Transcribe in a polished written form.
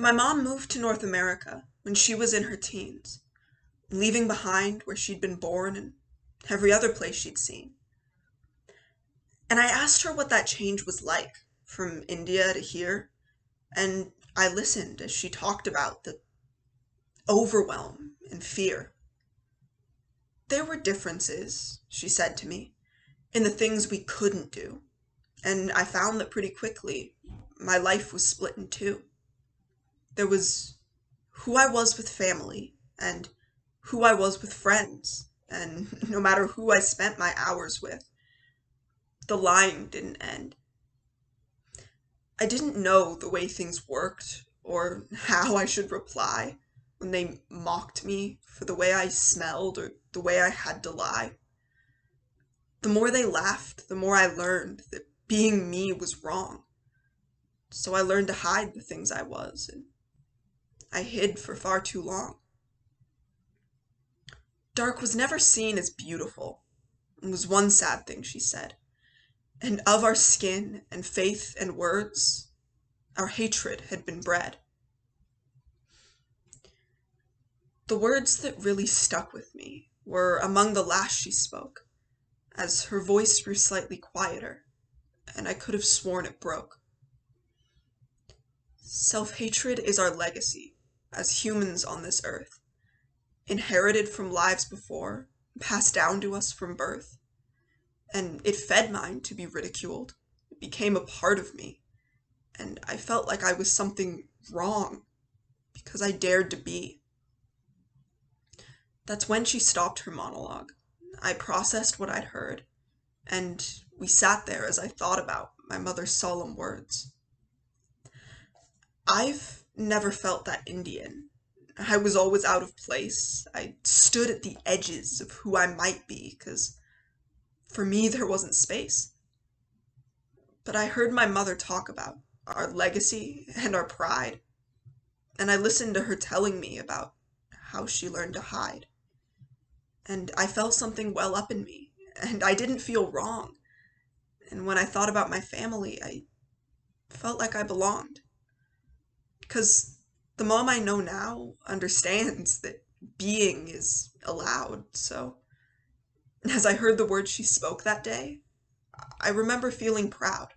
My mom moved to North America when she was in her teens, leaving behind where she'd been born and every other place she'd seen. And I asked her what that change was like from India to here, and I listened as she talked about the overwhelm and fear. There were differences, she said to me, in the things we couldn't do, and I found that pretty quickly my life was split in two. There was who I was with family and who I was with friends, and no matter who I spent my hours with, the line didn't end. I didn't know the way things worked or how I should reply when they mocked me for the way I smelled or the way I had to lie. The more they laughed, the more I learned that being me was wrong. So I learned to hide the things I was, and I hid for far too long. Dark was never seen as beautiful, was one sad thing she said. And of our skin and faith and words, our hatred had been bred. The words that really stuck with me were among the last she spoke, as her voice grew slightly quieter, and I could have sworn it broke. Self-hatred is our legacy as humans on this earth, inherited from lives before, passed down to us from birth. And it fed mine to be ridiculed. It became a part of me, and I felt like I was something wrong because I dared to be. That's when she stopped her monologue. I processed what I'd heard, and we sat there as I thought about my mother's solemn words. I've never felt that Indian. I was always out of place. I stood at the edges of who I might be, because for me there wasn't space. But I heard my mother talk about our legacy and our pride, and I listened to her telling me about how she learned to hide. And I felt something well up in me, and I didn't feel wrong. And when I thought about my family, I felt like I belonged. Because the mom I know now understands that being is allowed, so as I heard the words she spoke that day, I remember feeling proud.